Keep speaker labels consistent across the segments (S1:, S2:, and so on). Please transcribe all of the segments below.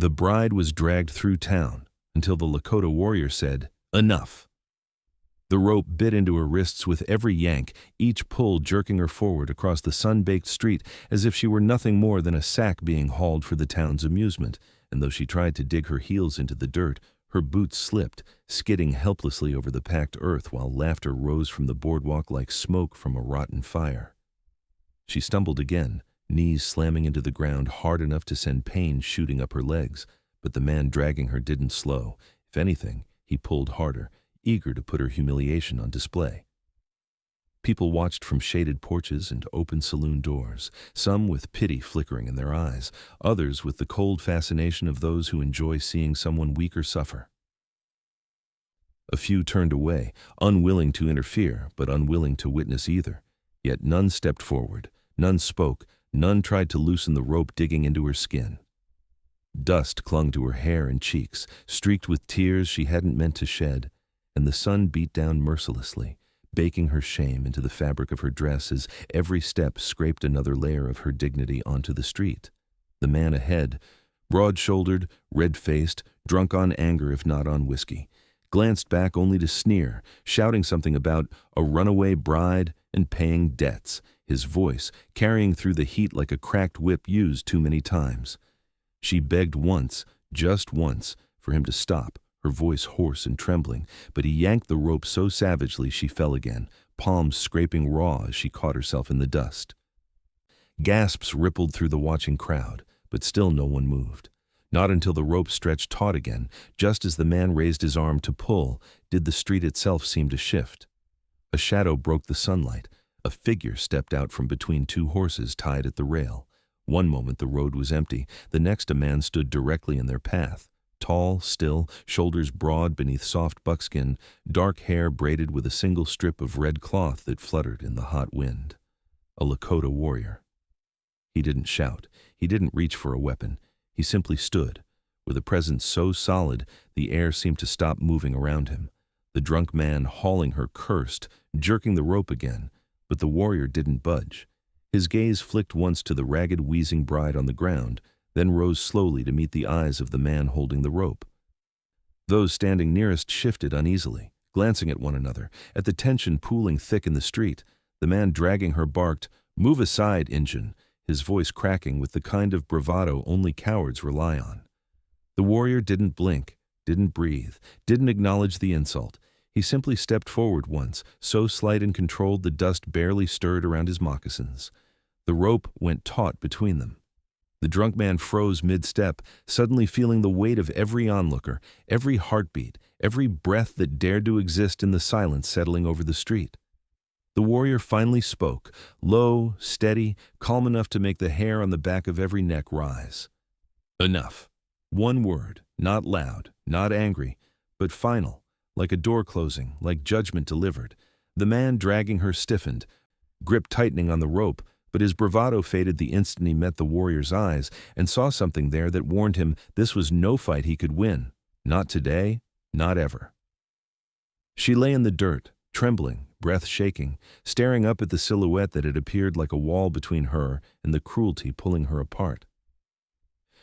S1: The bride was dragged through town until the Lakota warrior said, "Enough." The rope bit into her wrists with every yank, each pull jerking her forward across the sun-baked street as if she were nothing more than a sack being hauled for the town's amusement, and though she tried to dig her heels into the dirt, her boots slipped, skidding helplessly over the packed earth while laughter rose from the boardwalk like smoke from a rotten fire. She stumbled again, knees slamming into the ground hard enough to send pain shooting up her legs, but the man dragging her didn't slow. If anything, he pulled harder, eager to put her humiliation on display. People watched from shaded porches and open saloon doors, some with pity flickering in their eyes, others with the cold fascination of those who enjoy seeing someone weaker suffer. A few turned away, unwilling to interfere, but unwilling to witness either. Yet none stepped forward, none spoke, none tried to loosen the rope digging into her skin. Dust clung to her hair and cheeks, streaked with tears she hadn't meant to shed, and the sun beat down mercilessly, baking her shame into the fabric of her dress as every step scraped another layer of her dignity onto the street. The man ahead, broad-shouldered, red-faced, drunk on anger if not on whiskey, glanced back only to sneer, shouting something about a runaway bride and paying debts, his voice carrying through the heat like a cracked whip used too many times. She begged once, just once, for him to stop, her voice hoarse and trembling, but he yanked the rope so savagely she fell again, palms scraping raw as she caught herself in the dust. Gasps rippled through the watching crowd, but still no one moved. Not until the rope stretched taut again, just as the man raised his arm to pull, did the street itself seem to shift. A shadow broke the sunlight. A figure stepped out from between two horses tied at the rail. One moment the road was empty, the next a man stood directly in their path. Tall, still, shoulders broad beneath soft buckskin, dark hair braided with a single strip of red cloth that fluttered in the hot wind. A Lakota warrior. He didn't shout. He didn't reach for a weapon. He simply stood, with a presence so solid the air seemed to stop moving around him. The drunk man hauling her cursed, jerking the rope again, but the warrior didn't budge. His gaze flicked once to the ragged, wheezing bride on the ground, then rose slowly to meet the eyes of the man holding the rope. Those standing nearest shifted uneasily, glancing at one another, at the tension pooling thick in the street. The man dragging her barked, "Move aside, Injun," his voice cracking with the kind of bravado only cowards rely on. The warrior didn't blink, didn't breathe, didn't acknowledge the insult. He simply stepped forward once, so slight and controlled the dust barely stirred around his moccasins. The rope went taut between them. The drunk man froze mid-step, suddenly feeling the weight of every onlooker, every heartbeat, every breath that dared to exist in the silence settling over the street. The warrior finally spoke, low, steady, calm enough to make the hair on the back of every neck rise. Enough. One word, not loud, not angry, but final, like a door closing, like judgment delivered. The man dragging her stiffened, grip tightening on the rope, but his bravado faded the instant he met the warrior's eyes and saw something there that warned him this was no fight he could win. Not today, not ever. She lay in the dirt, trembling, breath shaking, staring up at the silhouette that had appeared like a wall between her and the cruelty pulling her apart.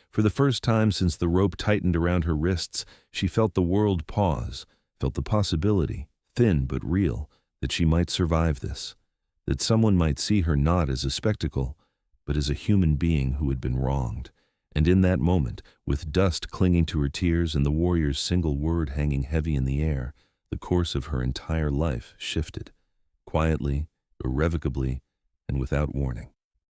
S1: For the first time since the rope tightened around her wrists, she felt the world pause, felt the possibility, thin but real, that she might survive this. That someone might see her not as a spectacle, but as a human being who had been wronged. And in that moment, with dust clinging to her tears and the warrior's single word hanging heavy in the air, the course of her entire life shifted, quietly, irrevocably, and without warning.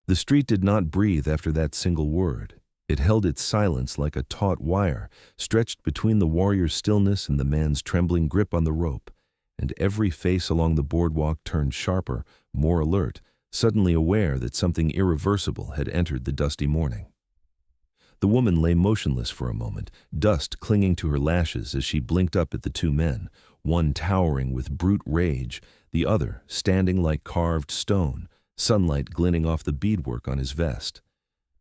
S1: The street did not breathe after that single word. It held its silence like a taut wire, stretched between the warrior's stillness and the man's trembling grip on the rope, and every face along the boardwalk turned sharper, more alert, suddenly aware that something irreversible had entered the dusty morning. The woman lay motionless for a moment, dust clinging to her lashes as she blinked up at the two men, one towering with brute rage, the other standing like carved stone, sunlight glinting off the beadwork on his vest.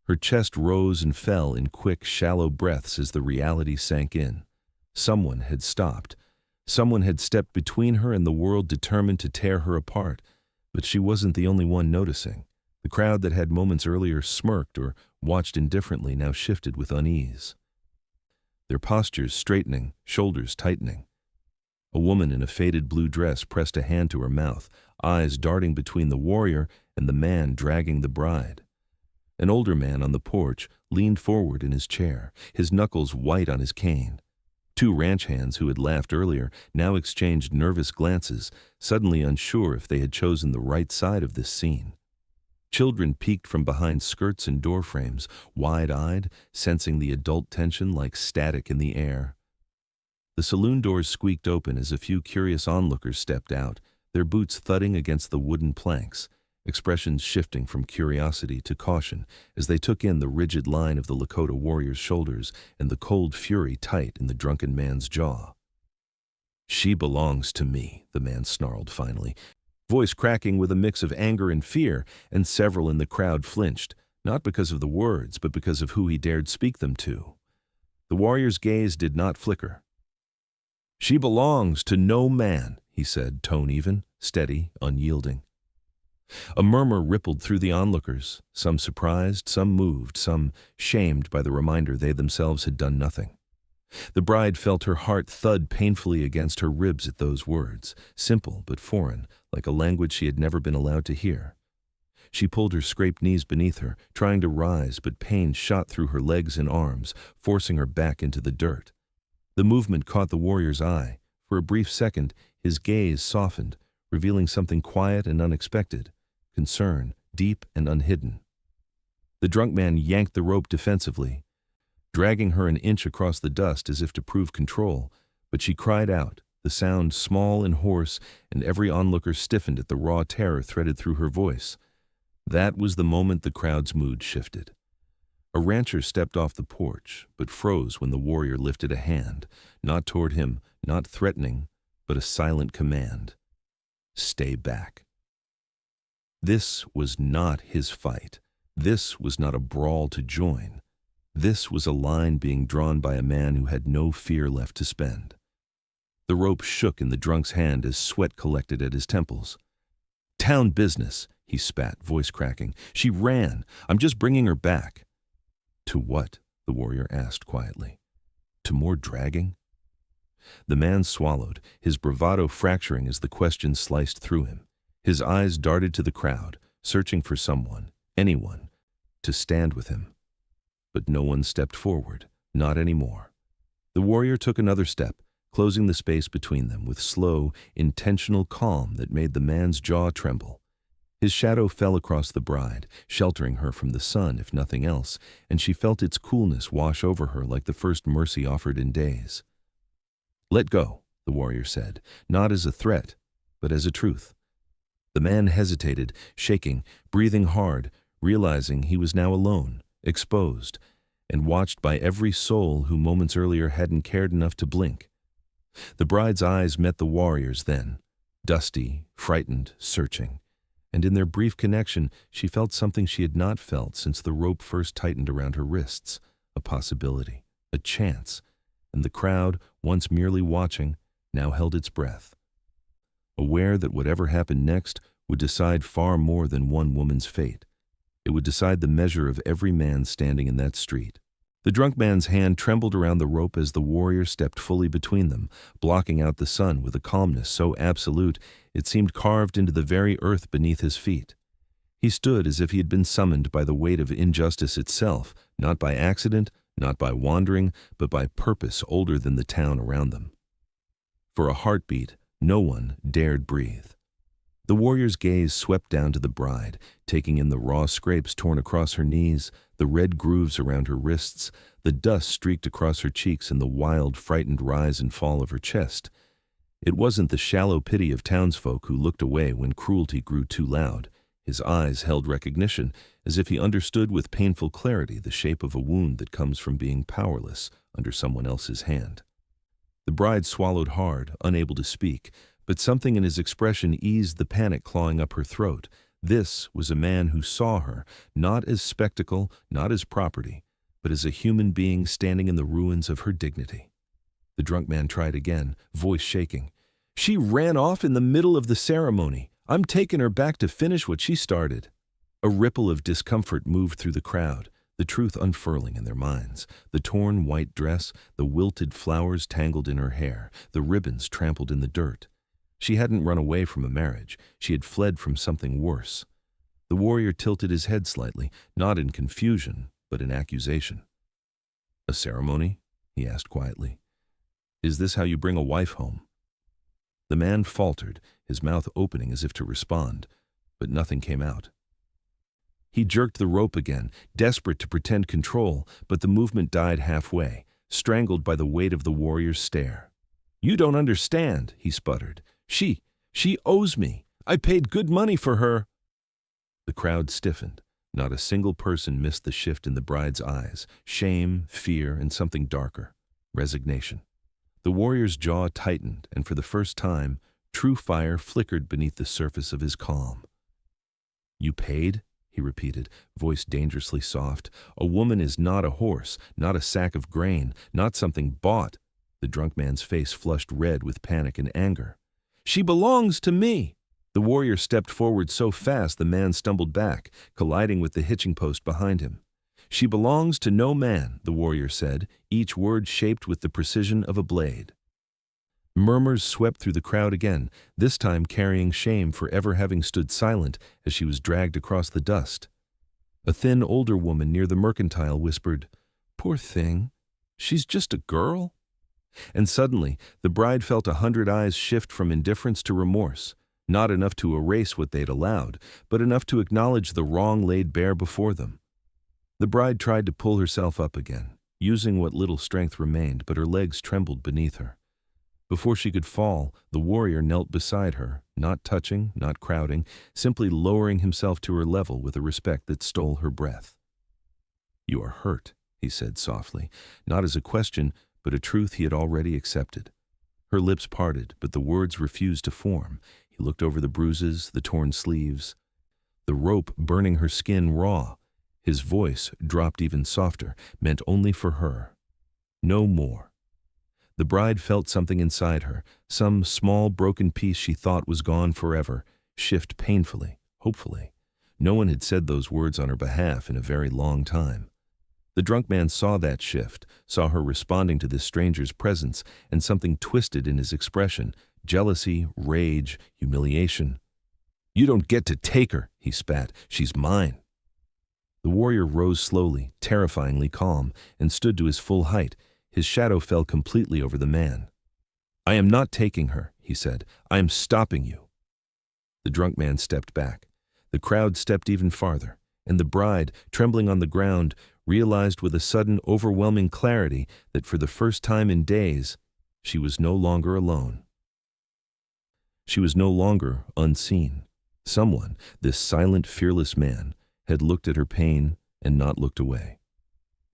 S1: Her chest rose and fell in quick, shallow breaths as the reality sank in. Someone had stopped. Someone had stepped between her and the world determined to tear her apart, but she wasn't the only one noticing. The crowd that had moments earlier smirked or watched indifferently now shifted with unease. their postures straightening, shoulders tightening. A woman in a faded blue dress pressed a hand to her mouth, eyes darting between the warrior and the man dragging the bride. An older man on the porch leaned forward in his chair, his knuckles white on his cane. Two ranch hands who had laughed earlier now exchanged nervous glances, suddenly unsure if they had chosen the right side of this scene. Children peeked from behind skirts and door frames, wide-eyed, sensing the adult tension like static in the air. The saloon doors squeaked open as a few curious onlookers stepped out, their boots thudding against the wooden planks, expressions shifting from curiosity to caution as they took in the rigid line of the Lakota warrior's shoulders and the cold fury tight in the drunken man's jaw. "She belongs to me," the man snarled finally, voice cracking with a mix of anger and fear, and several in the crowd flinched, not because of the words, but because of who he dared speak them to. The warrior's gaze did not flicker. "She belongs to no man," he said, tone even, steady, unyielding. A murmur rippled through the onlookers, some surprised, some moved, some shamed by the reminder they themselves had done nothing. The bride felt her heart thud painfully against her ribs at those words, simple but foreign, like a language she had never been allowed to hear. She pulled her scraped knees beneath her, trying to rise, but pain shot through her legs and arms, forcing her back into the dirt. The movement caught the warrior's eye. For a brief second, his gaze softened, revealing something quiet and unexpected, concern, deep and unhidden. The drunk man yanked the rope defensively, dragging her an inch across the dust as if to prove control, but she cried out, the sound small and hoarse, and every onlooker stiffened at the raw terror threaded through her voice. That was the moment the crowd's mood shifted. A rancher stepped off the porch, but froze when the warrior lifted a hand, not toward him, not threatening, but a silent command. "Stay back." This was not his fight. This was not a brawl to join. This was a line being drawn by a man who had no fear left to spend. The rope shook in the drunk's hand as sweat collected at his temples. "Town business," he spat, voice cracking. "She ran. I'm just bringing her back." "To what?" the warrior asked quietly. "To more dragging?" The man swallowed, his bravado fracturing as the question sliced through him. His eyes darted to the crowd, searching for someone, anyone, to stand with him. But no one stepped forward, not anymore. The warrior took another step, closing the space between them with slow, intentional calm that made the man's jaw tremble. His shadow fell across the bride, sheltering her from the sun, if nothing else, and she felt its coolness wash over her like the first mercy offered in days. "Let go," the warrior said, not as a threat, but as a truth. The man hesitated, shaking, breathing hard, realizing he was now alone, exposed, and watched by every soul who moments earlier hadn't cared enough to blink. The bride's eyes met the warrior's then, dusty, frightened, searching. And in their brief connection, she felt something she had not felt since the rope first tightened around her wrists, a possibility, a chance, and the crowd, once merely watching, now held its breath, aware that whatever happened next would decide far more than one woman's fate. It would decide the measure of every man standing in that street. The drunk man's hand trembled around the rope as the warrior stepped fully between them, blocking out the sun with a calmness so absolute it seemed carved into the very earth beneath his feet. He stood as if he had been summoned by the weight of injustice itself, not by accident, not by wandering, but by purpose older than the town around them. For a heartbeat, no one dared breathe. The warrior's gaze swept down to the bride, taking in the raw scrapes torn across her knees, the red grooves around her wrists, the dust streaked across her cheeks, and the wild, frightened rise and fall of her chest. It wasn't the shallow pity of townsfolk who looked away when cruelty grew too loud. His eyes held recognition, as if he understood with painful clarity the shape of a wound that comes from being powerless under someone else's hand. The bride swallowed hard, unable to speak, but something in his expression eased the panic clawing up her throat. This was a man who saw her, not as spectacle, not as property, but as a human being standing in the ruins of her dignity. The drunk man tried again, voice shaking. "She ran off in the middle of the ceremony. I'm taking her back to finish what she started." A ripple of discomfort moved through the crowd. the truth unfurling in their minds, the torn white dress, the wilted flowers tangled in her hair, the ribbons trampled in the dirt. She hadn't run away from a marriage, she had fled from something worse. The warrior tilted his head slightly, not in confusion, but in accusation. "A ceremony?" he asked quietly. "Is this how you bring a wife home?" The man faltered, his mouth opening as if to respond, but nothing came out. He jerked the rope again, desperate to pretend control, but the movement died halfway, strangled by the weight of the warrior's stare. "You don't understand," he sputtered. She owes me. I paid good money for her." The crowd stiffened. Not a single person missed the shift in the bride's eyes: shame, fear, and something darker: resignation. The warrior's jaw tightened, and for the first time, true fire flickered beneath the surface of his calm. "You paid?" he repeated, voice dangerously soft. "A woman is not a horse, not a sack of grain, not something bought." The drunk man's face flushed red with panic and anger. "She belongs to me." The warrior stepped forward so fast the man stumbled back, colliding with the hitching post behind him. "She belongs to no man," the warrior said, each word shaped with the precision of a blade. Murmurs swept through the crowd again, this time carrying shame for ever having stood silent as she was dragged across the dust. A thin, older woman near the mercantile whispered, "Poor thing, she's just a girl." And suddenly, the bride felt 100 eyes shift from indifference to remorse, not enough to erase what they'd allowed, but enough to acknowledge the wrong laid bare before them. The bride tried to pull herself up again, using what little strength remained, but her legs trembled beneath her. Before she could fall, the warrior knelt beside her, not touching, not crowding, simply lowering himself to her level with a respect that stole her breath. "You are hurt," he said softly, not as a question, but a truth he had already accepted. Her lips parted, but the words refused to form. He looked over the bruises, the torn sleeves, the rope burning her skin raw. His voice, dropped even softer, meant only for her. No more. The bride felt something inside her, some small broken piece she thought was gone forever, shift painfully, hopefully. No one had said those words on her behalf in a very long time. The drunk man saw that shift, saw her responding to this stranger's presence, and something twisted in his expression: jealousy, rage, humiliation. "You don't get to take her," he spat. "She's mine." The warrior rose slowly, terrifyingly calm, and stood to his full height. His shadow fell completely over the man. "I am not taking her," he said. "I am stopping you." The drunk man stepped back. The crowd stepped even farther, and the bride, trembling on the ground, realized with a sudden, overwhelming clarity that for the first time in days, she was no longer alone. She was no longer unseen. Someone, this silent, fearless man, had looked at her pain and not looked away.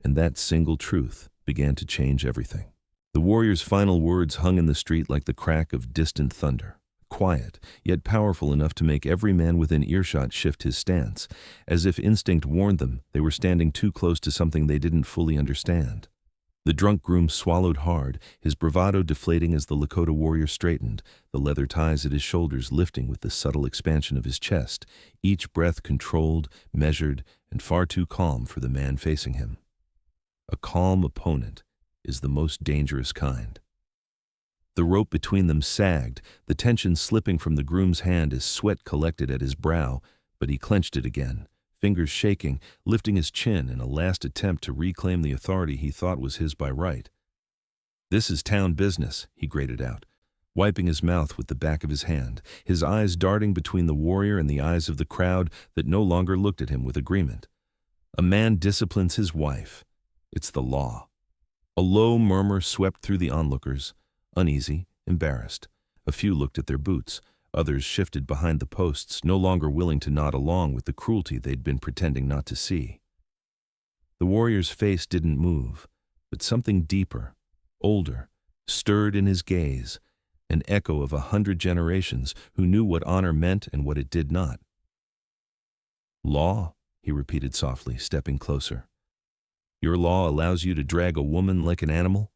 S1: And that single truth began to change everything. The warrior's final words hung in the street like the crack of distant thunder, quiet, yet powerful enough to make every man within earshot shift his stance, as if instinct warned them they were standing too close to something they didn't fully understand. The drunk groom swallowed hard, his bravado deflating as the Lakota warrior straightened, the leather ties at his shoulders lifting with the subtle expansion of his chest, each breath controlled, measured, and far too calm for the man facing him. A calm opponent is the most dangerous kind. The rope between them sagged, the tension slipping from the groom's hand as sweat collected at his brow, but he clenched it again, fingers shaking, lifting his chin in a last attempt to reclaim the authority he thought was his by right. "This is town business," he grated out, wiping his mouth with the back of his hand, his eyes darting between the warrior and the eyes of the crowd that no longer looked at him with agreement. "A man disciplines his wife. It's the law." A low murmur swept through the onlookers, uneasy, embarrassed. A few looked at their boots. Others shifted behind the posts, no longer willing to nod along with the cruelty they'd been pretending not to see. The warrior's face didn't move, but something deeper, older, stirred in his gaze, an echo of 100 generations who knew what honor meant and what it did not. "Law," he repeated softly, stepping closer. "Your law allows you to drag a woman like an animal?"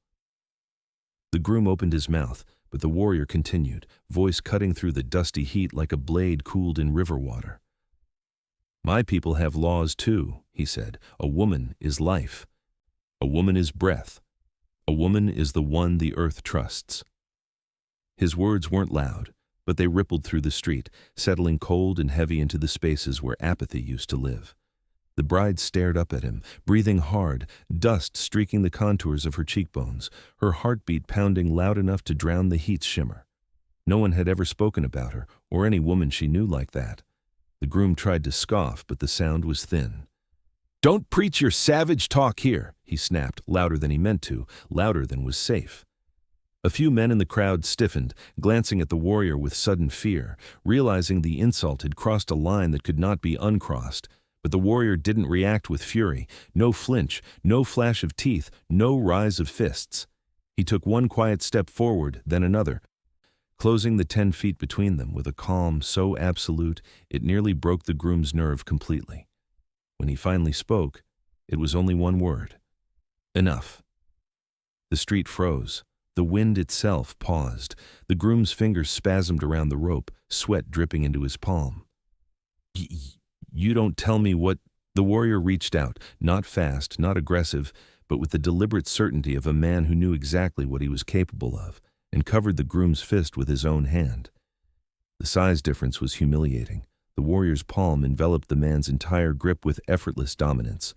S1: The groom opened his mouth, but the warrior continued, voice cutting through the dusty heat like a blade cooled in river water. My people have laws too, he said. A woman is life. A woman is breath. A woman is the one the earth trusts. His words weren't loud, but they rippled through the street, settling cold and heavy into the spaces where apathy used to live. The bride stared up at him, breathing hard, dust streaking the contours of her cheekbones, her heartbeat pounding loud enough to drown the heat's shimmer. No one had ever spoken about her, or any woman she knew like that. The groom tried to scoff, but the sound was thin. "Don't preach your savage talk here," he snapped, louder than he meant to, louder than was safe. A few men in the crowd stiffened, glancing at the warrior with sudden fear, realizing the insult had crossed a line that could not be uncrossed. But the warrior didn't react with fury, no flinch, no flash of teeth, no rise of fists. He took one quiet step forward, then another, closing the 10 feet between them with a calm so absolute it nearly broke the groom's nerve completely. When he finally spoke, it was only one word. Enough. The street froze. The wind itself paused. The groom's fingers spasmed around the rope, sweat dripping into his palm. You don't tell me what—" The warrior reached out, not fast, not aggressive, but with the deliberate certainty of a man who knew exactly what he was capable of, and covered the groom's fist with his own hand. The size difference was humiliating. The warrior's palm enveloped the man's entire grip with effortless dominance.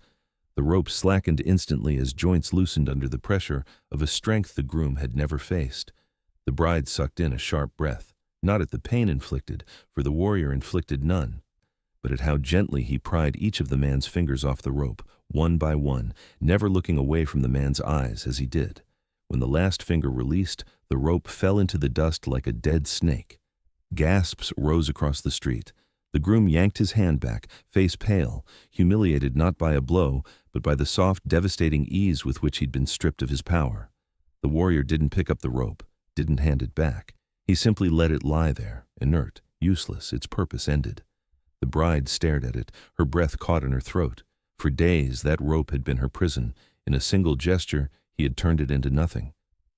S1: The rope slackened instantly as joints loosened under the pressure of a strength the groom had never faced. The bride sucked in a sharp breath, not at the pain inflicted, for the warrior inflicted none, but at how gently he pried each of the man's fingers off the rope, one by one, never looking away from the man's eyes as he did. When the last finger released, the rope fell into the dust like a dead snake. Gasps rose across the street. The groom yanked his hand back, face pale, humiliated not by a blow, but by the soft, devastating ease with which he'd been stripped of his power. The warrior didn't pick up the rope, didn't hand it back. He simply let it lie there, inert, useless, its purpose ended. The bride stared at it, her breath caught in her throat. For days, that rope had been her prison. In a single gesture, he had turned it into nothing.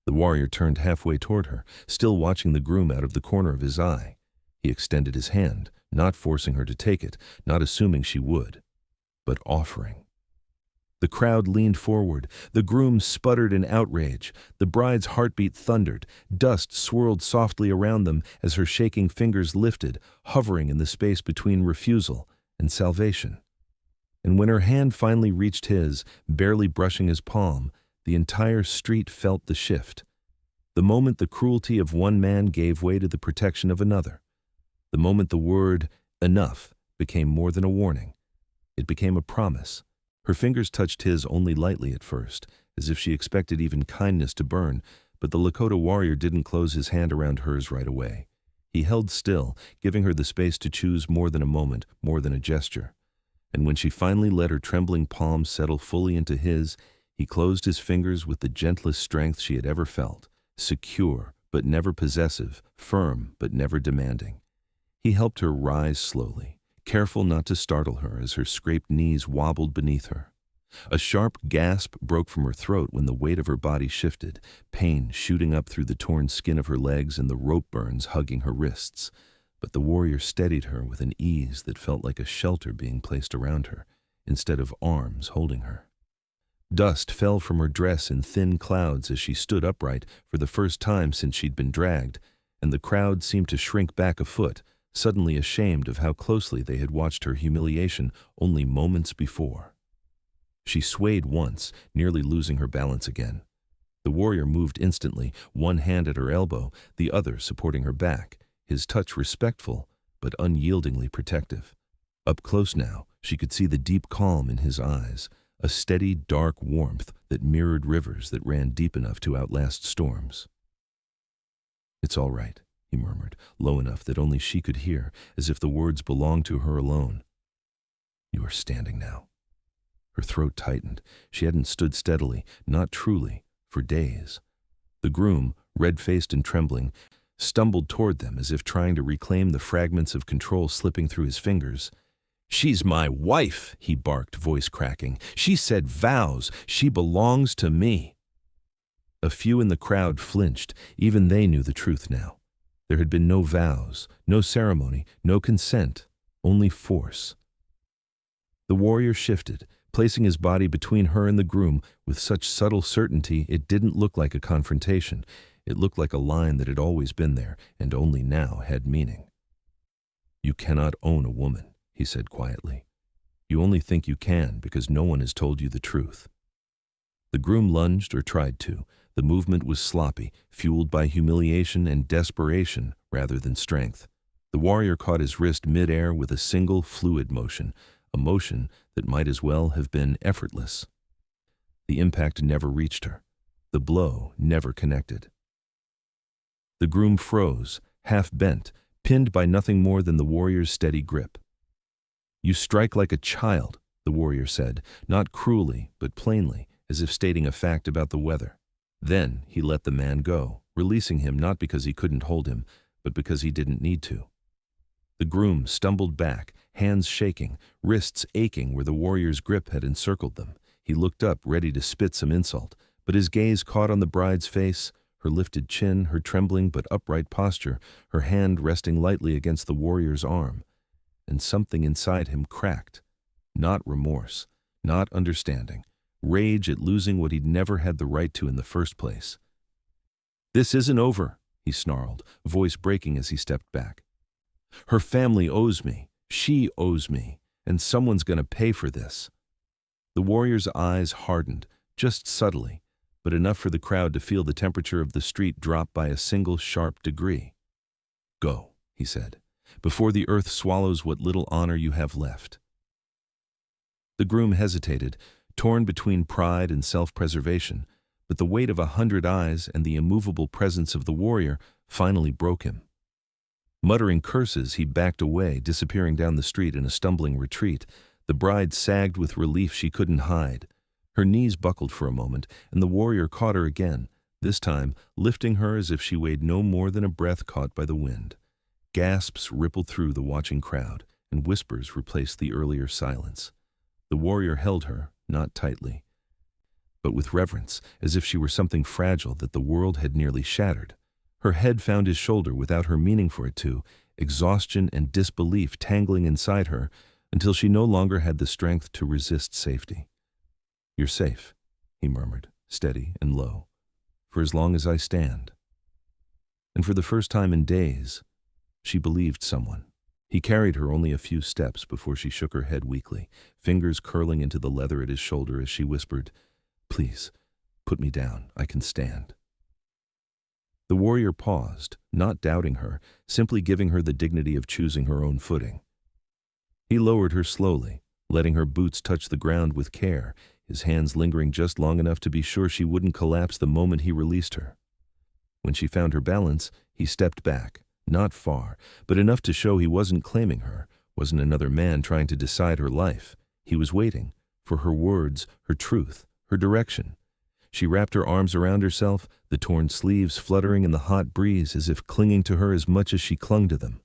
S1: The warrior turned halfway toward her, still watching the groom out of the corner of his eye. He extended his hand, not forcing her to take it, not assuming she would, but offering. The crowd leaned forward. The groom sputtered in outrage. The bride's heartbeat thundered. Dust swirled softly around them as her shaking fingers lifted, hovering in the space between refusal and salvation. And when her hand finally reached his, barely brushing his palm, the entire street felt the shift. The moment the cruelty of one man gave way to the protection of another. The moment the word, enough, became more than a warning. It became a promise. Her fingers touched his only lightly at first, as if she expected even kindness to burn, but the Lakota warrior didn't close his hand around hers right away. He held still, giving her the space to choose more than a moment, more than a gesture. And when she finally let her trembling palm settle fully into his, he closed his fingers with the gentlest strength she had ever felt, secure but never possessive, firm but never demanding. He helped her rise slowly, careful not to startle her as her scraped knees wobbled beneath her. A sharp gasp broke from her throat when the weight of her body shifted, pain shooting up through the torn skin of her legs and the rope burns hugging her wrists. But the warrior steadied her with an ease that felt like a shelter being placed around her, instead of arms holding her. Dust fell from her dress in thin clouds as she stood upright for the first time since she'd been dragged, and the crowd seemed to shrink back a foot, suddenly ashamed of how closely they had watched her humiliation only moments before. She swayed once, nearly losing her balance again. The warrior moved instantly, one hand at her elbow, the other supporting her back, his touch respectful but unyieldingly protective. Up close now, she could see the deep calm in his eyes, a steady, dark warmth that mirrored rivers that ran deep enough to outlast storms. "It's all right," he murmured, low enough that only she could hear, as if the words belonged to her alone. "You are standing now." Her throat tightened. She hadn't stood steadily, not truly, for days. The groom, red-faced and trembling, stumbled toward them as if trying to reclaim the fragments of control slipping through his fingers. "She's my wife," he barked, voice cracking. "She said vows. She belongs to me." A few in the crowd flinched. Even they knew the truth now. There had been no vows, no ceremony, no consent, only force. The warrior shifted, placing his body between her and the groom with such subtle certainty it didn't look like a confrontation. It looked like a line that had always been there and only now had meaning. "You cannot own a woman," he said quietly. "You only think you can because no one has told you the truth." The groom lunged or tried to. The movement was sloppy, fueled by humiliation and desperation rather than strength. The warrior caught his wrist mid-air with a single fluid motion, a motion that might as well have been effortless. The impact never reached her. The blow never connected. The groom froze, half bent, pinned by nothing more than the warrior's steady grip. "You strike like a child," the warrior said, not cruelly, but plainly, as if stating a fact about the weather. Then he let the man go, releasing him not because he couldn't hold him, but because he didn't need to. The groom stumbled back, hands shaking, wrists aching where the warrior's grip had encircled them. He looked up, ready to spit some insult, but his gaze caught on the bride's face, her lifted chin, her trembling but upright posture, her hand resting lightly against the warrior's arm. And something inside him cracked. Not remorse, not understanding, rage at losing what he'd never had the right to in the first place. "This isn't over," he snarled, voice breaking as he stepped back. "Her family owes me, she owes me, and someone's gonna pay for this." The warrior's eyes hardened, just subtly, but enough for the crowd to feel the temperature of the street drop by a single sharp degree. "Go," he said, "before the earth swallows what little honor you have left." The groom hesitated, torn between pride and self-preservation, but the weight of 100 eyes and the immovable presence of the warrior finally broke him. Muttering curses, he backed away, disappearing down the street in a stumbling retreat. The bride sagged with relief she couldn't hide. Her knees buckled for a moment, and the warrior caught her again, this time lifting her as if she weighed no more than a breath caught by the wind. Gasps rippled through the watching crowd, and whispers replaced the earlier silence. The warrior held her, not tightly, but with reverence, as if she were something fragile that the world had nearly shattered. Her head found his shoulder without her meaning for it to, exhaustion and disbelief tangling inside her until she no longer had the strength to resist safety. "You're safe," he murmured, steady and low, "for as long as I stand." And for the first time in days, she believed someone. He carried her only a few steps before she shook her head weakly, fingers curling into the leather at his shoulder as she whispered, "Please, put me down, I can stand." The warrior paused, not doubting her, simply giving her the dignity of choosing her own footing. He lowered her slowly, letting her boots touch the ground with care, his hands lingering just long enough to be sure she wouldn't collapse the moment he released her. When she found her balance, he stepped back, not far, but enough to show he wasn't claiming her, wasn't another man trying to decide her life. He was waiting for her words, her truth, her direction. She wrapped her arms around herself, the torn sleeves fluttering in the hot breeze as if clinging to her as much as she clung to them.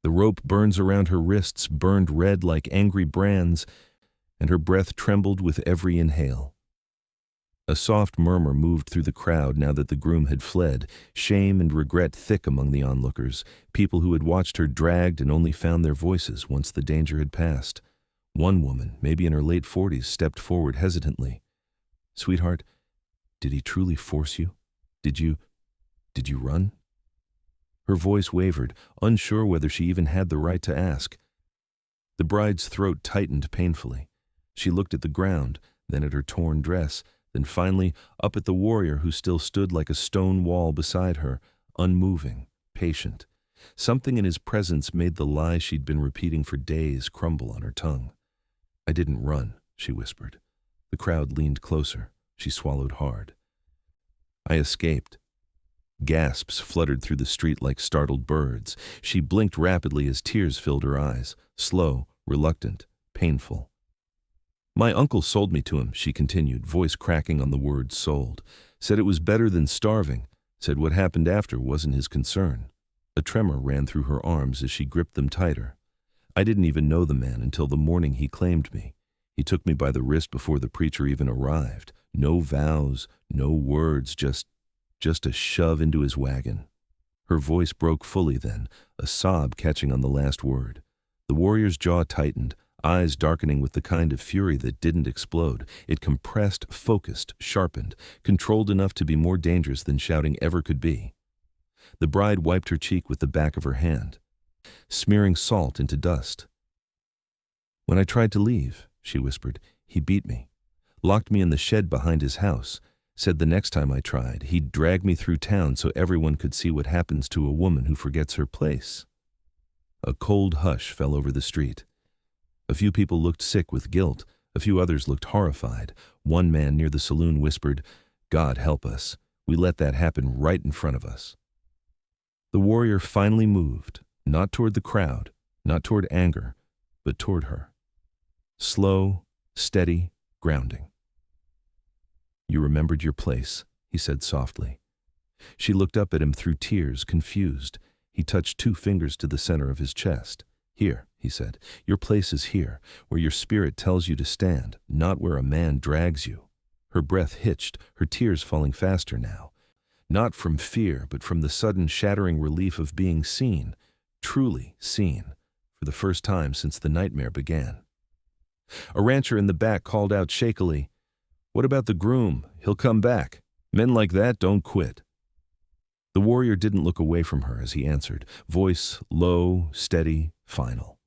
S1: The rope burns around her wrists burned red like angry brands, and her breath trembled with every inhale. A soft murmur moved through the crowd now that the groom had fled, shame and regret thick among the onlookers, people who had watched her dragged and only found their voices once the danger had passed. One woman, maybe in her late 40s, stepped forward hesitantly. "Sweetheart, did he truly force you? Did you run?" Her voice wavered, unsure whether she even had the right to ask. The bride's throat tightened painfully. She looked at the ground, then at her torn dress, then finally up at the warrior who still stood like a stone wall beside her, unmoving, patient. Something in his presence made the lie she'd been repeating for days crumble on her tongue. "I didn't run," she whispered. The crowd leaned closer. She swallowed hard. "I escaped." Gasps fluttered through the street like startled birds. She blinked rapidly as tears filled her eyes, slow, reluctant, painful. "My uncle sold me to him," she continued, voice cracking on the word sold. "Said it was better than starving. Said what happened after wasn't his concern." A tremor ran through her arms as she gripped them tighter. "I didn't even know the man until the morning he claimed me. He took me by the wrist before the preacher even arrived. No vows, no words, just a shove into his wagon." Her voice broke fully then, a sob catching on the last word. The warrior's jaw tightened, eyes darkening with the kind of fury that didn't explode. It compressed, focused, sharpened, controlled enough to be more dangerous than shouting ever could be. The bride wiped her cheek with the back of her hand, smearing salt into dust. "When I tried to leave," she whispered, "he beat me, locked me in the shed behind his house, said the next time I tried, he'd drag me through town so everyone could see what happens to a woman who forgets her place." A cold hush fell over the street. A few people looked sick with guilt. A few others looked horrified. One man near the saloon whispered, "God help us. We let that happen right in front of us." The warrior finally moved, not toward the crowd, not toward anger, but toward her. Slow, steady, grounding. "You remembered your place," he said softly. She looked up at him through tears, confused. He touched 2 fingers to the center of his chest. "Here," he said, "your place is here, where your spirit tells you to stand, not where a man drags you." Her breath hitched, her tears falling faster now. Not from fear, but from the sudden shattering relief of being seen, truly seen, for the first time since the nightmare began. A rancher in the back called out shakily, "What about the groom? He'll come back. Men like that don't quit." The warrior didn't look away from her as he answered, voice low, steady, final.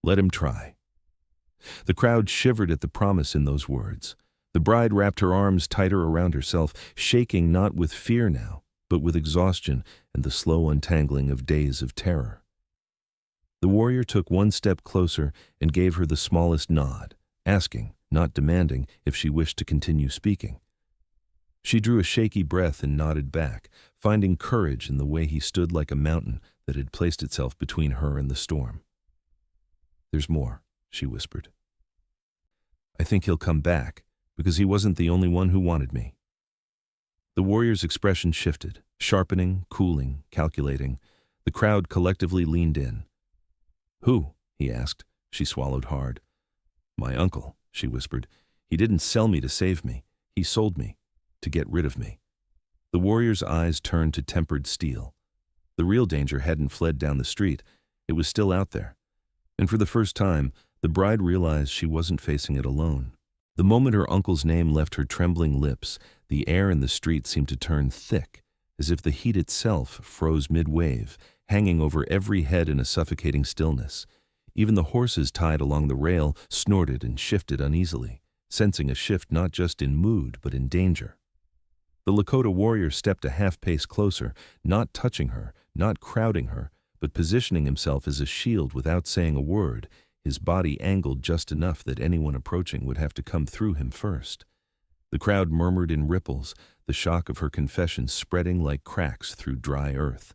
S1: "Let him try." The crowd shivered at the promise in those words. The bride wrapped her arms tighter around herself, shaking not with fear now, but with exhaustion and the slow untangling of days of terror. The warrior took 1 step closer and gave her the smallest nod, asking, not demanding, if she wished to continue speaking. She drew a shaky breath and nodded back, finding courage in the way he stood like a mountain that had placed itself between her and the storm. "There's more," she whispered. "I think he'll come back, because he wasn't the only one who wanted me." The warrior's expression shifted, sharpening, cooling, calculating. The crowd collectively leaned in. "Who?" he asked. She swallowed hard. "My uncle," she whispered. "He didn't sell me to save me. He sold me to get rid of me." The warrior's eyes turned to tempered steel. The real danger hadn't fled down the street. It was still out there. And for the first time, the bride realized she wasn't facing it alone. The moment her uncle's name left her trembling lips, the air in the street seemed to turn thick, as if the heat itself froze mid-wave, hanging over every head in a suffocating stillness. Even the horses tied along the rail snorted and shifted uneasily, sensing a shift not just in mood but in danger. The Lakota warrior stepped a half-pace closer, not touching her, not crowding her, but positioning himself as a shield without saying a word, his body angled just enough that anyone approaching would have to come through him first. The crowd murmured in ripples, the shock of her confession spreading like cracks through dry earth.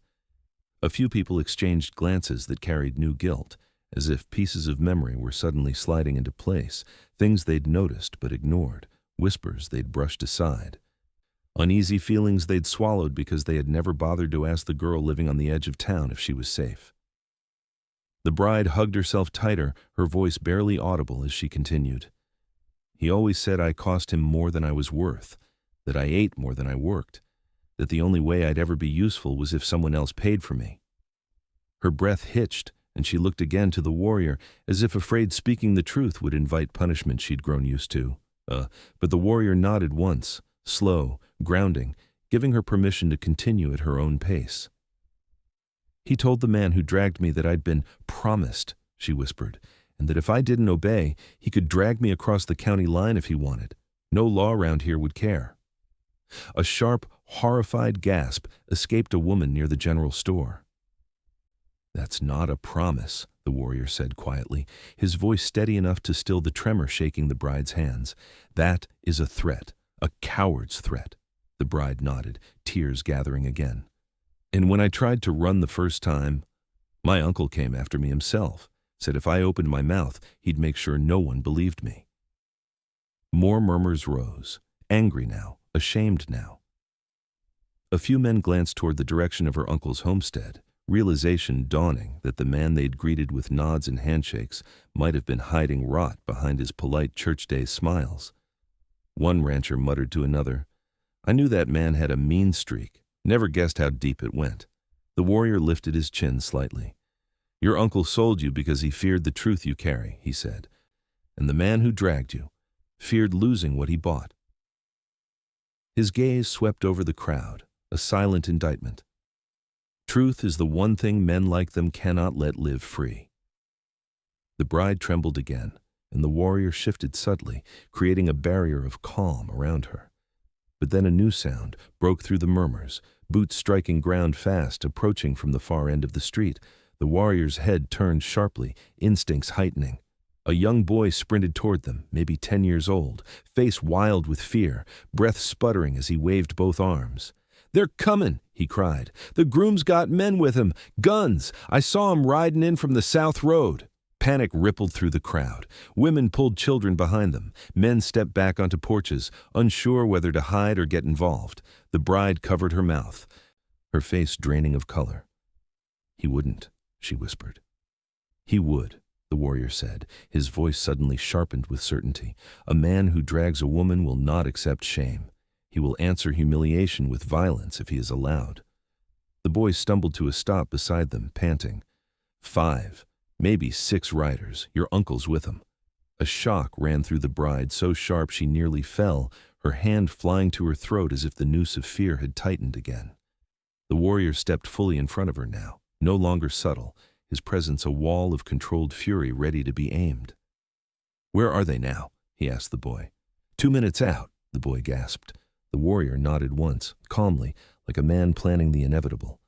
S1: A few people exchanged glances that carried new guilt, as if pieces of memory were suddenly sliding into place, things they'd noticed but ignored, whispers they'd brushed aside. Uneasy feelings they'd swallowed because they had never bothered to ask the girl living on the edge of town if she was safe. The bride hugged herself tighter, her voice barely audible as she continued. "He always said I cost him more than I was worth, that I ate more than I worked, that the only way I'd ever be useful was if someone else paid for me." Her breath hitched, and she looked again to the warrior, as if afraid speaking the truth would invite punishment she'd grown used to. But the warrior nodded once, slow, grounding, giving her permission to continue at her own pace. "He told the man who dragged me that I'd been promised," she whispered, "and that if I didn't obey, he could drag me across the county line if he wanted. No law around here would care." A sharp, horrified gasp escaped a woman near the general store. "That's not a promise," the warrior said quietly, his voice steady enough to still the tremor shaking the bride's hands. "That is a threat, a coward's threat." The bride nodded, tears gathering again. "And when I tried to run the first time, my uncle came after me himself, said if I opened my mouth, he'd make sure no one believed me." More murmurs rose, angry now, ashamed now. A few men glanced toward the direction of her uncle's homestead, realization dawning that the man they'd greeted with nods and handshakes might have been hiding rot behind his polite church day smiles. One rancher muttered to another, "I knew that man had a mean streak, never guessed how deep it went." The warrior lifted his chin slightly. Your uncle sold you because he feared the truth you carry, he said, and the man who dragged you feared losing what he bought. His gaze swept over the crowd, a silent indictment. Truth is the one thing men like them cannot let live free. The bride trembled again, and the warrior shifted subtly, creating a barrier of calm around her. But then a new sound broke through the murmurs, boots striking ground fast, approaching from the far end of the street. The warrior's head turned sharply, instincts heightening. A young boy sprinted toward them, maybe 10 years old, face wild with fear, breath sputtering as he waved both arms. "They're comin'," he cried. "The groom's got men with him, guns. I saw 'em riding in from the south road." Panic rippled through the crowd. Women pulled children behind them. Men stepped back onto porches, unsure whether to hide or get involved. The bride covered her mouth, her face draining of color. "He wouldn't," she whispered. "He would," the warrior said, his voice suddenly sharpened with certainty. "A man who drags a woman will not accept shame. He will answer humiliation with violence if he is allowed." The boy stumbled to a stop beside them, panting. 5, maybe 6 riders, your uncle's with them. A shock ran through the bride, so sharp she nearly fell, her hand flying to her throat as if the noose of fear had tightened again. The warrior stepped fully in front of her now, no longer subtle, his presence a wall of controlled fury ready to be aimed. "Where are they now?" he asked the boy. 2 minutes out," the boy gasped. The warrior nodded once, calmly, like a man planning the inevitable.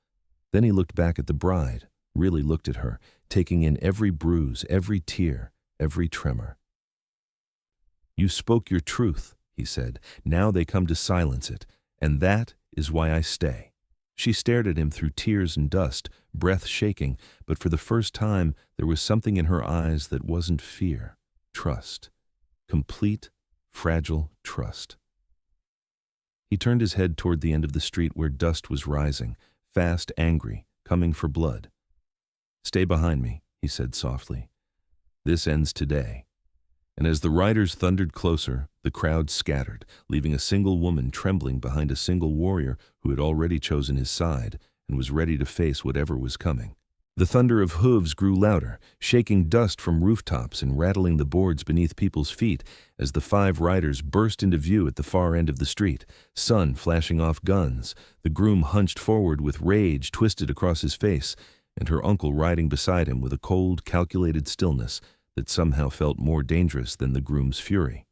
S1: Then he looked back at the bride, really looked at her, taking in every bruise, every tear, every tremor. "You spoke your truth," he said. "Now they come to silence it, and that is why I stay." She stared at him through tears and dust, breath shaking, but for the first time there was something in her eyes that wasn't fear, trust. Complete, fragile trust. He turned his head toward the end of the street where dust was rising, fast, angry, coming for blood. "Stay behind me," he said softly. "This ends today." And as the riders thundered closer, the crowd scattered, leaving a single woman trembling behind a single warrior who had already chosen his side and was ready to face whatever was coming. The thunder of hooves grew louder, shaking dust from rooftops and rattling the boards beneath people's feet as the 5 riders burst into view at the far end of the street, sun flashing off guns, the groom hunched forward with rage twisted across his face, and her uncle riding beside him with a cold, calculated stillness that somehow felt more dangerous than the groom's fury.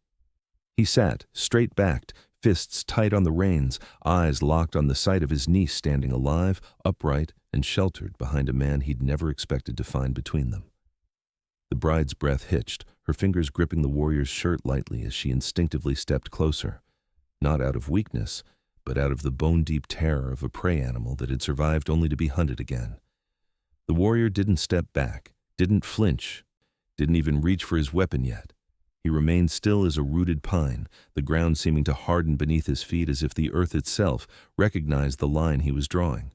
S1: He sat, straight-backed, fists tight on the reins, eyes locked on the sight of his niece standing alive, upright, and sheltered behind a man he'd never expected to find between them. The bride's breath hitched, her fingers gripping the warrior's shirt lightly as she instinctively stepped closer, not out of weakness, but out of the bone-deep terror of a prey animal that had survived only to be hunted again. The warrior didn't step back, didn't flinch, didn't even reach for his weapon yet. He remained still as a rooted pine, the ground seeming to harden beneath his feet as if the earth itself recognized the line he was drawing.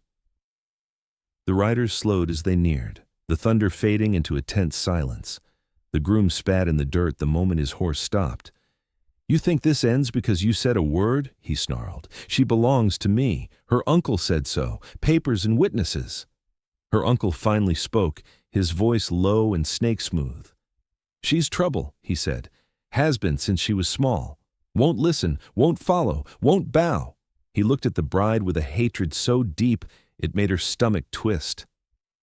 S1: The riders slowed as they neared, the thunder fading into a tense silence. The groom spat in the dirt the moment his horse stopped. "You think this ends because you said a word?" he snarled. "She belongs to me. Her uncle said so. Papers and witnesses." Her uncle finally spoke, his voice low and snake-smooth. "She's trouble," he said. "Has been since she was small. Won't listen, won't follow, won't bow." He looked at the bride with a hatred so deep it made her stomach twist.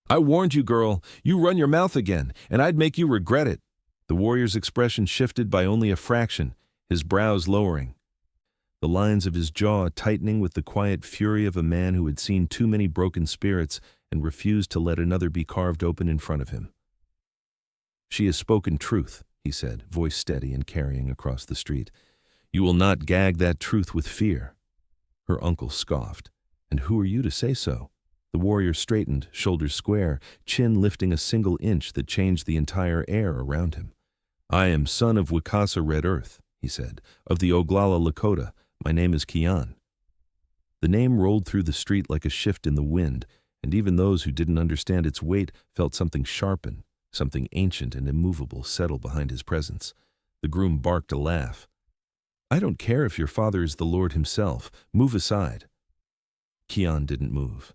S1: "I warned you, girl. You run your mouth again, and I'd make you regret it." The warrior's expression shifted by only a fraction, his brows lowering, the lines of his jaw tightening with the quiet fury of a man who had seen too many broken spirits and refused to let another be carved open in front of him. "She has spoken truth," he said, voice steady and carrying across the street. "You will not gag that truth with fear." Her uncle scoffed. "And who are you to say so?" The warrior straightened, shoulders square, chin lifting a single inch that changed the entire air around him. "I am son of Wicasa Red Earth," he said, "of the Oglala Lakota. My name is Kiyan." The name rolled through the street like a shift in the wind, and even those who didn't understand its weight felt something sharpen, something ancient and immovable settle behind his presence. The groom barked a laugh. "I don't care if your father is the Lord himself. Move aside." Kiyan didn't move.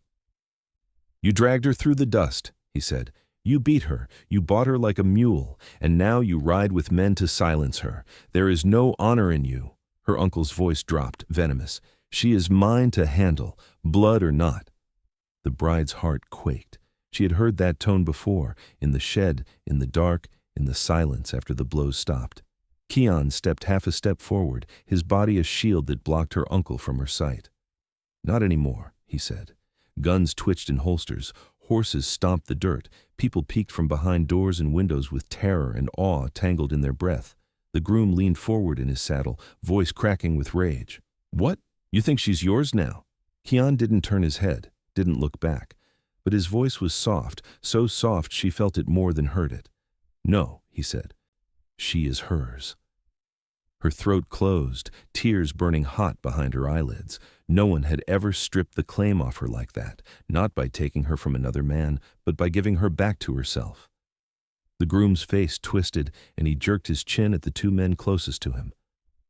S1: "You dragged her through the dust," he said. You beat her, you bought her like a mule, and now you ride with men to silence her. There is no honor in you." Her uncle's voice dropped, venomous. "She is mine to handle, blood or not." The bride's heart quaked. She had heard that tone before, in the shed, in the dark, in the silence after the blows stopped. Kiyan stepped half a step forward, his body a shield that blocked her uncle from her sight. "Not anymore," he said. Guns twitched in holsters, horses stomped the dirt, people peeked from behind doors and windows with terror and awe tangled in their breath. The groom leaned forward in his saddle, voice cracking with rage. "What? You think she's yours now?" Kiyan didn't turn his head, didn't look back, but his voice was soft, so soft she felt it more than heard it. "No," he said. "She is hers." Her throat closed, tears burning hot behind her eyelids. No one had ever stripped the claim off her like that, not by taking her from another man, but by giving her back to herself. The groom's face twisted, and he jerked his chin at the two men closest to him.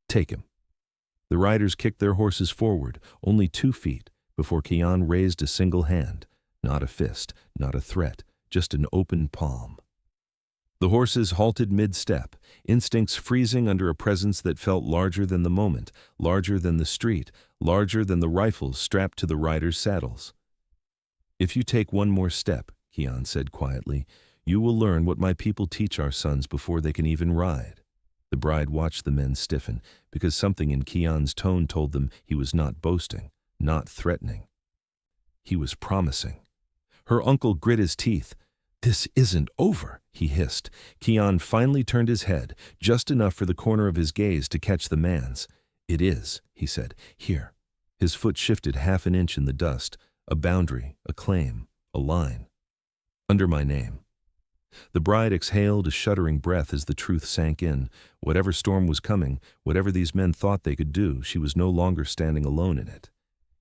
S1: "Take him." The riders kicked their horses forward, only 2 feet, before Kiyan raised a single hand. Not a fist, not a threat, just an open palm. The horses halted mid-step, instincts freezing under a presence that felt larger than the moment, larger than the street, larger than the rifles strapped to the riders' saddles. "If you take one more step," Kiyan said quietly, "you will learn what my people teach our sons before they can even ride." The bride watched the men stiffen, because something in Kiyan's tone told them he was not boasting, not threatening. He was promising. Her uncle grit his teeth. "This isn't over," he hissed. Kiyan finally turned his head, just enough for the corner of his gaze to catch the man's. "It is," he said. "Here." His foot shifted half an inch in the dust, a boundary, a claim, a line. "Under my name." The bride exhaled a shuddering breath as the truth sank in. Whatever storm was coming, whatever these men thought they could do, she was no longer standing alone in it.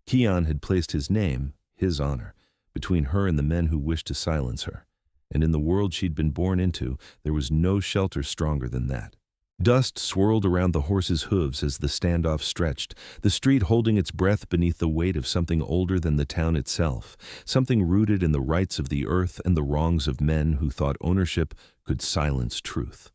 S1: Kiyan had placed his name, his honor, between her and the men who wished to silence her. And in the world she'd been born into, there was no shelter stronger than that. Dust swirled around the horses' hooves as the standoff stretched, the street holding its breath beneath the weight of something older than the town itself, something rooted in the rights of the earth and the wrongs of men who thought ownership could silence truth.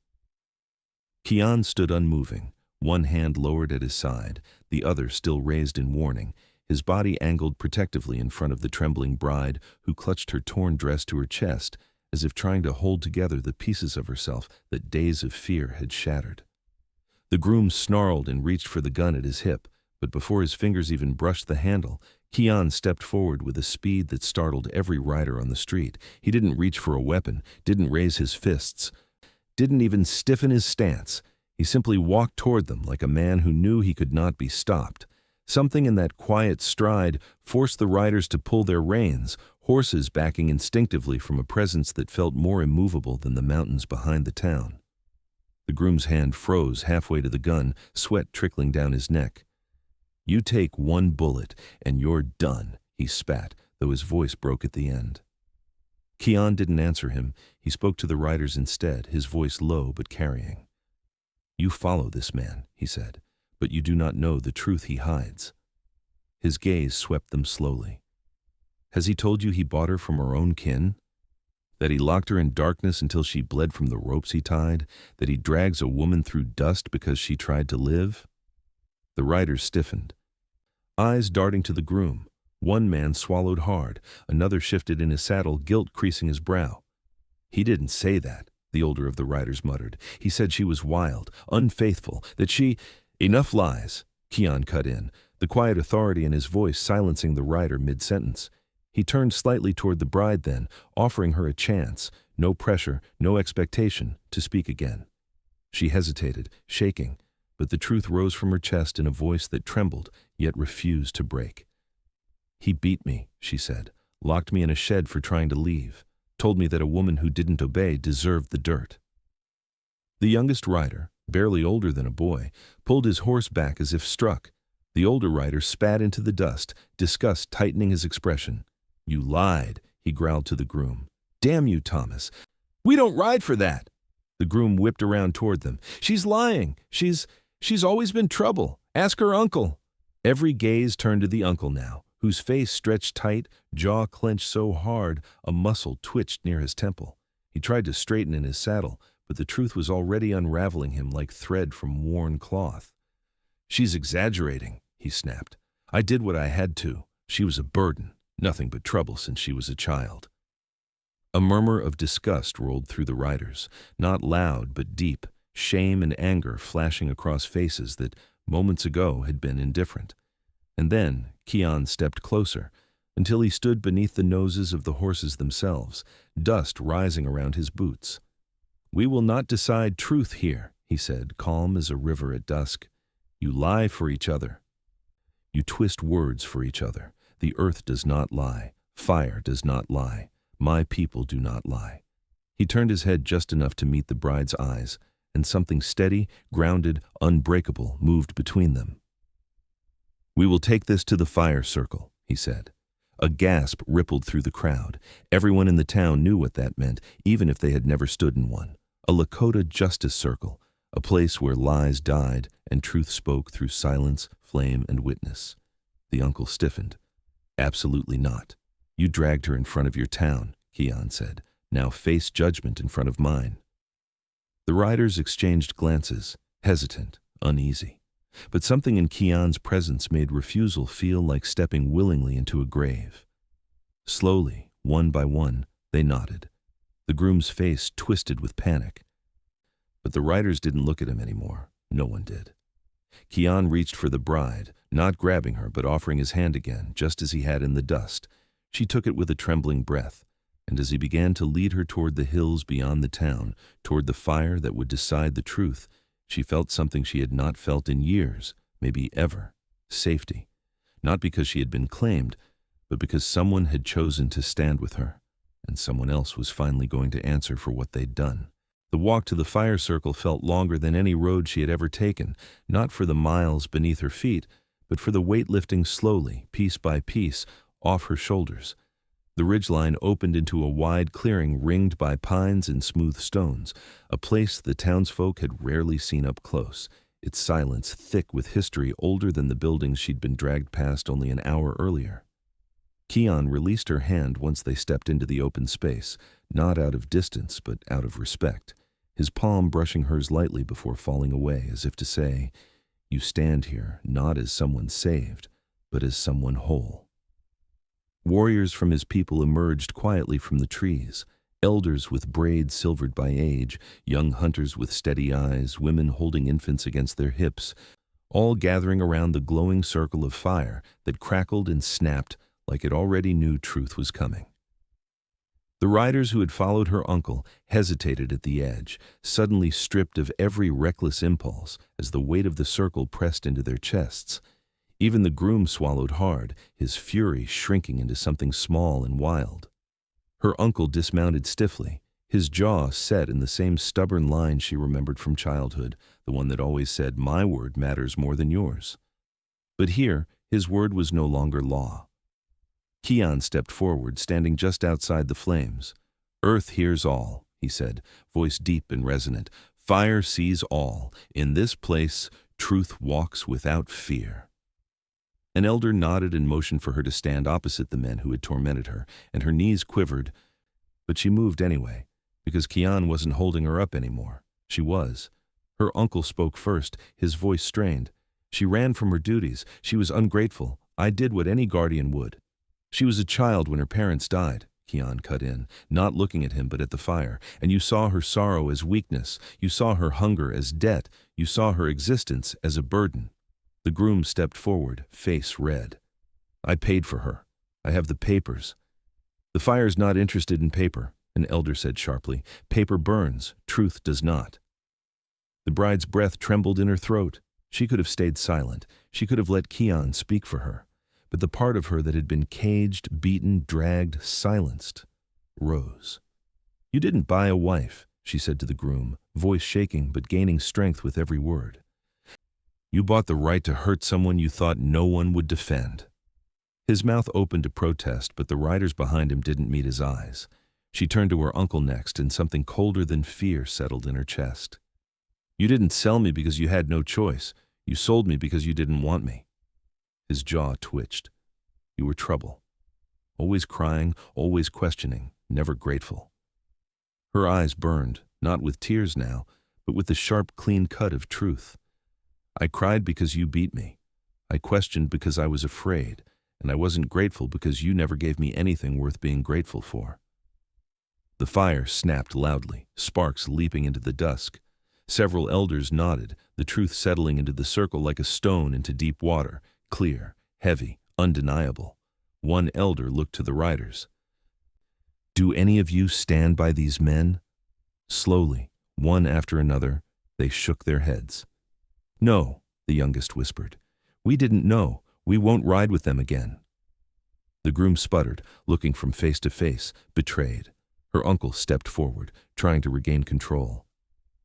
S1: Kiyan stood unmoving, one hand lowered at his side, the other still raised in warning, his body angled protectively in front of the trembling bride who clutched her torn dress to her chest, as if trying to hold together the pieces of herself that days of fear had shattered. The groom snarled and reached for the gun at his hip, but before his fingers even brushed the handle, Kiyan stepped forward with a speed that startled every rider on the street. He didn't reach for a weapon, didn't raise his fists, didn't even stiffen his stance. He simply walked toward them like a man who knew he could not be stopped. Something in that quiet stride forced the riders to pull their reins, horses backing instinctively from a presence that felt more immovable than the mountains behind the town. The groom's hand froze halfway to the gun, sweat trickling down his neck. "You take one bullet, and you're done," he spat, though his voice broke at the end. Kiyan didn't answer him. He spoke to the riders instead, his voice low but carrying. "You follow this man," he said, "but you do not know the truth he hides." His gaze swept them slowly. "Has he told you he bought her from her own kin? That he locked her in darkness until she bled from the ropes he tied? That he drags a woman through dust because she tried to live?" The riders stiffened, eyes darting to the groom. One man swallowed hard, another shifted in his saddle, guilt creasing his brow. "He didn't say that," the older of the riders muttered. "He said she was wild, unfaithful, that she—" "Enough lies," Kiyan cut in, the quiet authority in his voice silencing the rider mid-sentence. He turned slightly toward the bride then, offering her a chance, no pressure, no expectation, to speak again. She hesitated, shaking, but the truth rose from her chest in a voice that trembled, yet refused to break. "He beat me," she said, "locked me in a shed for trying to leave, told me that a woman who didn't obey deserved the dirt." The youngest rider, barely older than a boy, pulled his horse back as if struck. The older rider spat into the dust, disgust tightening his expression. "You lied," he growled to the groom. "Damn you, Thomas. We don't ride for that." The groom whipped around toward them. "She's lying. She's always been trouble. Ask her uncle." Every gaze turned to the uncle now, whose face stretched tight, jaw clenched so hard a muscle twitched near his temple. He tried to straighten in his saddle, but the truth was already unraveling him like thread from worn cloth. "She's exaggerating," he snapped. "I did what I had to. She was a burden, nothing but trouble since she was a child." A murmur of disgust rolled through the riders, not loud but deep, shame and anger flashing across faces that moments ago had been indifferent. And then Kiyan stepped closer, until he stood beneath the noses of the horses themselves, dust rising around his boots. "We will not decide truth here," he said, calm as a river at dusk. "You lie for each other. You twist words for each other. The earth does not lie. Fire does not lie. My people do not lie." He turned his head just enough to meet the bride's eyes, and something steady, grounded, unbreakable moved between them. "We will take this to the fire circle," he said. A gasp rippled through the crowd. Everyone in the town knew what that meant, even if they had never stood in one. A Lakota justice circle, a place where lies died and truth spoke through silence, flame, and witness. The uncle stiffened. "Absolutely not. You dragged her in front of your town," Kiyan said. "Now face judgment in front of mine." The riders exchanged glances, hesitant, uneasy. But something in Kiyan's presence made refusal feel like stepping willingly into a grave. Slowly, one by one, they nodded. The groom's face twisted with panic. But the riders didn't look at him anymore. No one did. Kiyan reached for the bride, not grabbing her but offering his hand again, just as he had in the dust. She took it with a trembling breath, and as he began to lead her toward the hills beyond the town, toward the fire that would decide the truth, she felt something she had not felt in years, maybe ever: safety. Not because she had been claimed, but because someone had chosen to stand with her, and someone else was finally going to answer for what they'd done. The walk to the fire circle felt longer than any road she had ever taken, not for the miles beneath her feet, but for the weight lifting slowly, piece by piece, off her shoulders. The ridgeline opened into a wide clearing ringed by pines and smooth stones, a place the townsfolk had rarely seen up close, its silence thick with history older than the buildings she'd been dragged past only an hour earlier. Kiyan released her hand once they stepped into the open space, not out of distance but out of respect, his palm brushing hers lightly before falling away, as if to say, "You stand here not as someone saved, but as someone whole." Warriors from his people emerged quietly from the trees, elders with braids silvered by age, young hunters with steady eyes, women holding infants against their hips, all gathering around the glowing circle of fire that crackled and snapped like it already knew truth was coming. The riders who had followed her uncle hesitated at the edge, suddenly stripped of every reckless impulse as the weight of the circle pressed into their chests. Even the groom swallowed hard, his fury shrinking into something small and wild. Her uncle dismounted stiffly, his jaw set in the same stubborn line she remembered from childhood, the one that always said, "My word matters more than yours." But here, his word was no longer law. Kiyan stepped forward, standing just outside the flames. "Earth hears all," he said, voice deep and resonant. "Fire sees all. In this place, truth walks without fear." An elder nodded and motioned for her to stand opposite the men who had tormented her, and her knees quivered. But she moved anyway, because Kiyan wasn't holding her up anymore. She was. Her uncle spoke first, his voice strained. "She ran from her duties. She was ungrateful. I did what any guardian would." "She was a child when her parents died," Kiyan cut in, not looking at him but at the fire. "And you saw her sorrow as weakness. You saw her hunger as debt. You saw her existence as a burden." The groom stepped forward, face red. "I paid for her. I have the papers." "The fire's not interested in paper," an elder said sharply. "Paper burns. Truth does not." The bride's breath trembled in her throat. She could have stayed silent. She could have let Kiyan speak for her. But the part of her that had been caged, beaten, dragged, silenced, rose. "You didn't buy a wife," she said to the groom, voice shaking but gaining strength with every word. "You bought the right to hurt someone you thought no one would defend." His mouth opened to protest, but the riders behind him didn't meet his eyes. She turned to her uncle next, and something colder than fear settled in her chest. "You didn't sell me because you had no choice. You sold me because you didn't want me." His jaw twitched. "You were trouble. Always crying, always questioning, never grateful." Her eyes burned, not with tears now, but with the sharp, clean cut of truth. I cried because you beat me. I questioned because I was afraid, and I wasn't grateful because you never gave me anything worth being grateful for. The fire snapped loudly, sparks leaping into the dusk. Several elders nodded, the truth settling into the circle like a stone into deep water, clear, heavy, undeniable. One elder looked to the riders. Do any of you stand by these men? Slowly, one after another, they shook their heads. No, the youngest whispered. We didn't know. We won't ride with them again. The groom sputtered, looking from face to face, betrayed. Her uncle stepped forward, trying to regain control.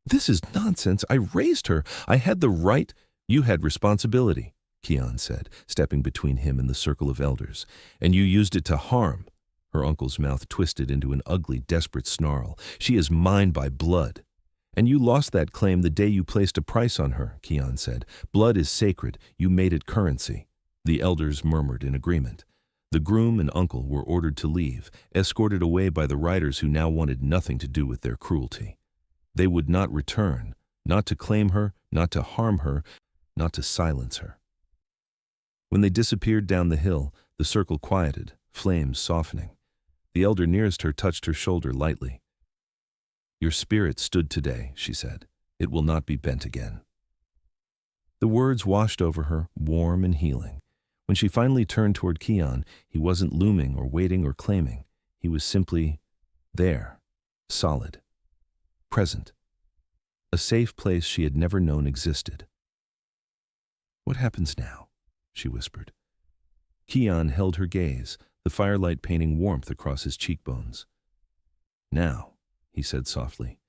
S1: This is nonsense. I raised her. I had the right. You had responsibility, Kiyan said, stepping between him and the circle of elders. And you used it to harm. Her uncle's mouth twisted into an ugly, desperate snarl. She is mine by blood. And you lost that claim the day you placed a price on her, Kiyan said. Blood is sacred. You made it currency. The elders murmured in agreement. The groom and uncle were ordered to leave, escorted away by the riders who now wanted nothing to do with their cruelty. They would not return, not to claim her, not to harm her, not to silence her. When they disappeared down the hill, the circle quieted, flames softening. The elder nearest her touched her shoulder lightly. Your spirit stood today, she said. It will not be bent again. The words washed over her, warm and healing. When she finally turned toward Kiyan, he wasn't looming or waiting or claiming. He was simply there, solid, present. A safe place she had never known existed. What happens now? She whispered. Kiyan held her gaze, the firelight painting warmth across his cheekbones. Now, he said softly,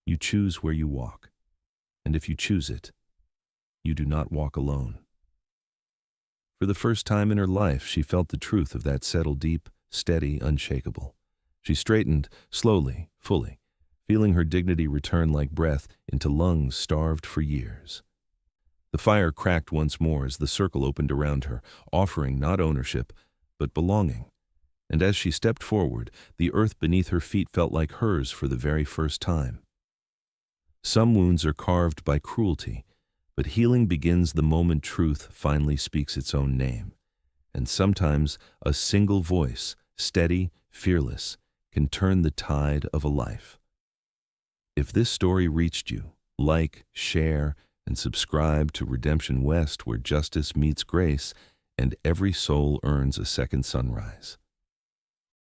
S1: you choose where you walk, and if you choose it, you do not walk alone. For the first time in her life, she felt the truth of that settle deep, steady, unshakable. She straightened, slowly, fully, feeling her dignity return like breath into lungs starved for years. The fire cracked once more as the circle opened around her, offering not ownership, but belonging. And as she stepped forward, the earth beneath her feet felt like hers for the very first time. Some wounds are carved by cruelty, but healing begins the moment truth finally speaks its own name. And sometimes a single voice, steady, fearless, can turn the tide of a life. If this story reached you, like, share, and subscribe to Redemption West, where justice meets grace and every soul earns a second sunrise.